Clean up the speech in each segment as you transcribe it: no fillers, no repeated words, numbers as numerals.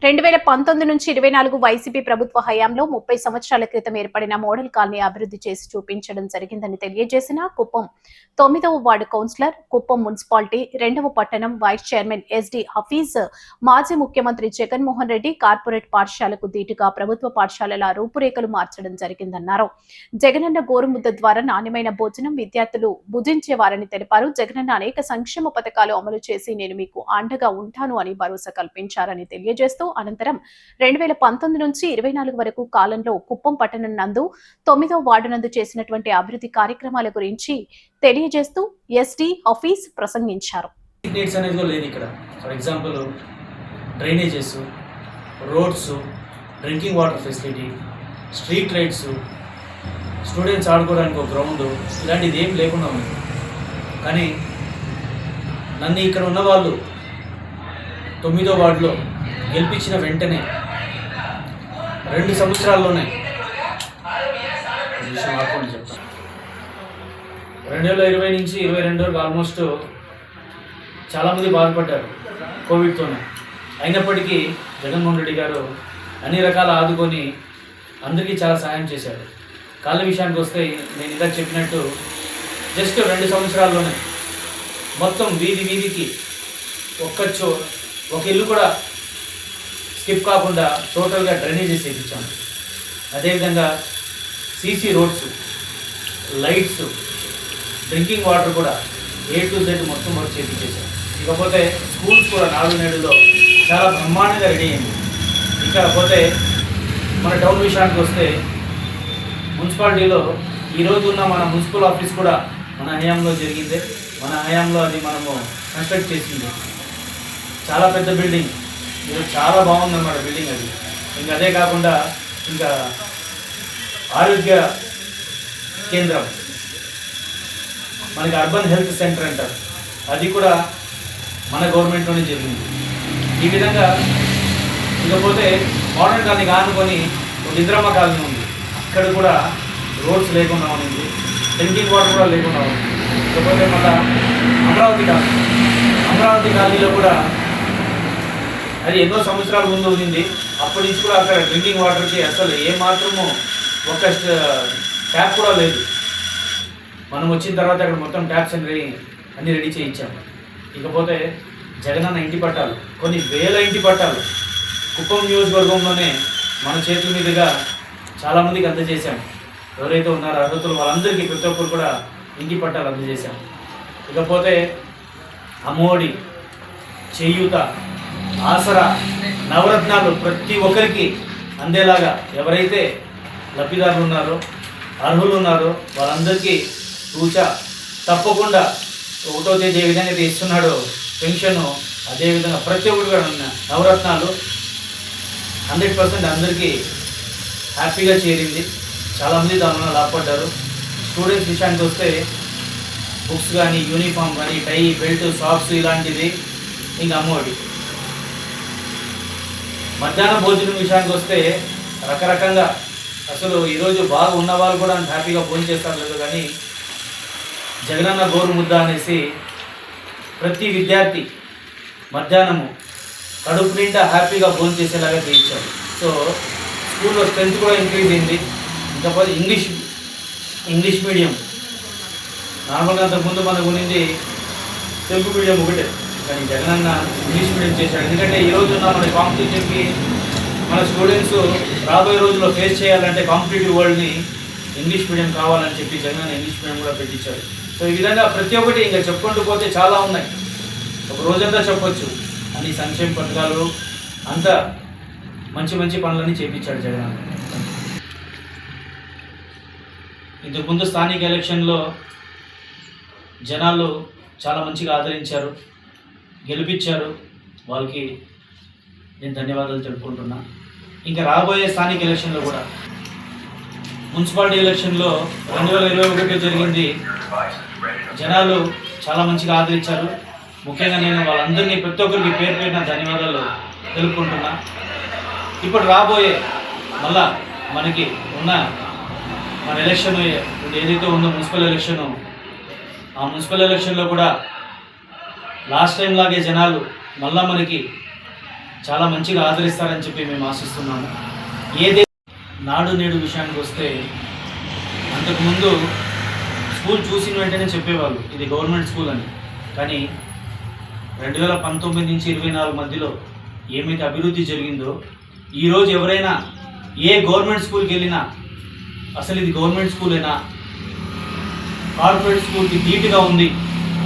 2019 నుంచి 24 వైసీపీ ప్రభుత్వ హయాంలో 30 సంవత్సరాల క్రితం ఏర్పడిన మోడల్ కాలనీ అభివృద్ధి చేసి చూపించడం జరిగిందని తెలియజేసిన కుప్పం 9వ వార్డు కౌన్సిలర్, కుప్పం మున్సిపాలిటీ 2వ పట్టణం వైస్ చైర్మన్ ఎస్డి హఫీజ్, మాజీ ముఖ్యమంత్రి జగన్మోహన్ రెడ్డి కార్పొరేట్ పాఠశాలకు ధీటుగా ప్రభుత్వ పాఠశాలల రూపురేఖలు మార్చడం జరిగిందన్నారు. జగనన్న గోరుముద్ద ద్వారా నాణ్యమైన భోజనం విద్యార్థులు భుజించేవారని తెలిపారు. జగనన్న అనేక సంక్షేమ పథకాలు అమలు చేసి నేను మీకు అండగా ఉంటాను అని భరోసా కల్పించారని తెలియజేస్తూ అనంతరం 2019 నుంచి 24 వరకు కాలంలో కుప్పం పట్టణం నందు 9వ వార్డు నందు చేసినటువంటి అభివృద్ధి కార్యక్రమాల గురించి తెలియజేస్తూ ఎస్డి హఫీజ్ ప్రసంగించారు. For example drainages, roads, drinking water facility, street lights, students ఆడుకోవడానికి ఒక గ్రౌండ్, ఇలాంటిది ఏం లేకుండా ఉంది. కానీ నన్ను ఇక్కడ ఉన్న వాళ్ళు 9వ వార్డులో గెలిపించిన వెంటనే 2 సంవత్సరాల్లోనే చెప్తాను, 2020 నుంచి 22 వరకు ఆల్మోస్ట్ చాలామంది బాధపడ్డారు కోవిడ్తోనే. అయినప్పటికీ జగన్మోహన్ రెడ్డి గారు అన్ని రకాల ఆదుకొని అందరికీ చాలా సాయం చేశారు. కాళ్ళ విషయానికి వస్తే నేను ఇందాక చెప్పినట్టు జస్ట్ 2 సంవత్సరాల్లోనే మొత్తం వీధికి ఒక ఇల్లు కూడా స్కిప్ కాకుండా టోటల్గా డ్రైనేజెస్ వేయించాము. అదేవిధంగా CC roads, lights, drinking water కూడా A to Z మొత్తం వర్క్ చేయించేసాం. ఇకపోతే స్కూల్స్ కూడా 4 నేడులో చాలా బ్రహ్మాండంగా రెడీ అయింది. ఇకపోతే మన టౌన్ విషయానికి వస్తే మున్సిపాలిటీలో ఈరోజు ఉన్న మన మున్సిపల్ ఆఫీస్ కూడా మన హయాంలో జరిగిందే. మన హయాంలో అది మనము కన్స్ట్రక్ట్ చేసింది. చాలా పెద్ద బిల్డింగ్, ఇది చాలా బాగుందన్నమాట బిల్డింగ్ అది. ఇంకా అదే కాకుండా ఇంకా ఆరోగ్య కేంద్రం, మనకి అర్బన్ హెల్త్ సెంటర్ అంటారు, అది కూడా మన గవర్నమెంట్లోనే జరిగింది. ఈ విధంగా ఇకపోతే మోడర్న్ కాలనీ ఆనుకొని ఒక ఇంద్రమ్మ కాలనీ ఉంది, అక్కడ కూడా రోడ్స్ లేకుండా ఉంది, డ్రింకింగ్ వాటర్ కూడా లేకుండా ఉంది. ఇకపోతే మళ్ళీ అమరావతి కాలనీలో కూడా అది ఎన్నో సంవత్సరాల ముందు ఉంది. అప్పటి నుంచి కూడా అక్కడ డ్రింకింగ్ వాటర్కి అసలు ఏమాత్రము ఒక ట్యాప్ కూడా లేదు. మనం వచ్చిన తర్వాత అక్కడ మొత్తం ట్యాప్స్ అన్నీ రెడీ చేయించాము. ఇకపోతే జగనన్న ఇంటి పట్టాలు, కొన్ని వేల ఇంటి పట్టాలు కుప్పం నియోజకవర్గంలోనే మన చేతుల మీదుగా చాలామందికి అందజేశాము. ఎవరైతే ఉన్నారో అర్హతలు వాళ్ళందరికీ ప్రతి ఒక్కరు కూడా ఇంటి పట్టాలు అందజేశాము. ఇకపోతే అమ్మఒడి, చేయూత, ఆసరా, నవరత్నాలు ప్రతి ఒక్కరికి అందేలాగా ఎవరైతే లబ్ధిదారులు ఉన్నారో, అర్హులు ఉన్నారో వాళ్ళందరికీ తప్పకుండా 1వ తేదీ ఏ విధంగా అయితే ఇస్తున్నాడో పెన్షను, అదేవిధంగా ప్రతి ఒక్కరు కూడా ఉన్న నవరత్నాలు 100% అందరికీ హ్యాపీగా చేరింది. చాలామంది దానివల్ల లాభపడ్డారు. స్టూడెంట్స్ విషయానికి వస్తే బుక్స్ కానీ, యూనిఫామ్ కానీ, టై, బెల్ట్, సాక్స్ ఇలాంటివి, ఇంకా అమ్మఒడి. మధ్యాహ్న భోజనం విషయానికి వస్తే రకరకంగా అసలు ఈరోజు బాగా ఉన్నవాళ్ళు కూడా అంత హ్యాపీగా భోజనం చేస్తారు లేదు, కానీ జగనన్న గోరు ముద్ద అనేసి ప్రతి విద్యార్థి మధ్యాహ్నము కడుపు నిండా హ్యాపీగా భోజనం చేసేలాగా చేయించారు. సో స్కూల్లో స్ట్రెంత్ కూడా ఇంక్రీజ్ అయింది. ఇంకపోతే ఇంగ్లీష్ మీడియం, నార్మల్గా అంతకుముందు మనకు ఉన్నది తెలుగు మీడియం ఒకటే, కానీ జగనన్న ఇంగ్లీష్ మీడియం చేశాడు. ఎందుకంటే ఈరోజు ఉన్న మన కాంపిటీషన్కి మన స్టూడెంట్స్ రాబోయే రోజుల్లో ఫేస్ చేయాలంటే కాంపిటేటివ్ వరల్డ్ని ఇంగ్లీష్ మీడియం కావాలని చెప్పి జగనన్న ఇంగ్లీష్ మీడియం కూడా పెట్టించాడు. సో ఈ విధంగా ప్రతి ఒక్కటి ఇంకా చెప్పుకుంటూ పోతే చాలా ఉన్నాయి, ఒక రోజంతా చెప్పొచ్చు. అన్ని సంక్షేమ పథకాలు, అంత మంచి పనులన్నీ చేయించాడు జగనన్న. ఇంతకుముందు స్థానిక ఎలక్షన్లో జనాలు చాలా మంచిగా ఆదరించారు, గెలిపించారు. వాళ్ళకి నేను ధన్యవాదాలు తెలుపుకుంటున్నా. ఇంకా రాబోయే స్థానిక ఎలక్షన్లో కూడా, మున్సిపాలిటీ ఎలక్షన్లో 2021 జరిగింది, జనాలు చాలా మంచిగా ఆదరించారు. ముఖ్యంగా నేను వాళ్ళందరినీ ప్రతి ఒక్కరికి పేరు పేరున ధన్యవాదాలు తెలుపుకుంటున్నా. ఇప్పుడు రాబోయే మళ్ళా మనకి ఉన్న మన ఎలక్షన్ ఏదైతే ఉందో మున్సిపల్ ఎలక్షను, ఆ మున్సిపల్ ఎలక్షన్లో కూడా లాస్ట్ టైం లాగే జనాలు మళ్ళీ మనకి చాలా మంచిగా ఆదరిస్తారని చెప్పి మేము ఆశిస్తున్నాము. ఏదే నాడు నేడు విషయానికి వస్తే అంతకుముందు స్కూల్ చూసిన వెంటనే చెప్పేవాళ్ళు ఇది గవర్నమెంట్ స్కూల్ అని. కానీ 2019 నుంచి 24 మధ్యలో ఏమైతే అభివృద్ధి జరిగిందో ఈరోజు ఎవరైనా ఏ గవర్నమెంట్ స్కూల్కి వెళ్ళినా అసలు ఇది గవర్నమెంట్ స్కూలేనా, కార్పొరేట్ స్కూల్కి ధీటుగా ఉంది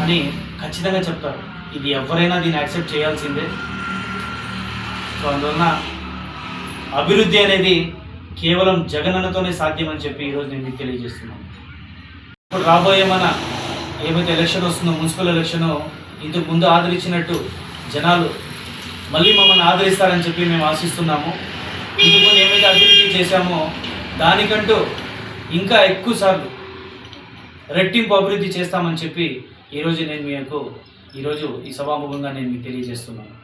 అని ఖచ్చితంగా చెప్తారు. ఇది ఎవరైనా దీన్ని యాక్సెప్ట్ చేయాల్సిందే. సో అందువలన అభివృద్ధి అనేది కేవలం జగనన్నతోనే సాధ్యమని చెప్పి ఈరోజు నేను మీకు తెలియజేస్తున్నాను. ఇప్పుడు రాబోయే మన ఏమైతే ఎలక్షన్ వస్తుందో మున్సిపల్ ఎలక్షన్, ఇంతకు ముందు ఆదరించినట్టు జనాలు మళ్ళీ మమ్మల్ని ఆదరిస్తారని చెప్పి మేము ఆశిస్తున్నాము. ఇంతకుముందు ఏమైతే అభివృద్ధి చేశామో దానికంటూ ఇంకా ఎక్కువ సార్లు రెట్టింపు అభివృద్ధి చేస్తామని చెప్పి ఈరోజు నేను మీకు ఈరోజు ఈ సభాముఖంగా నేను మీకు తెలియజేస్తున్నాను.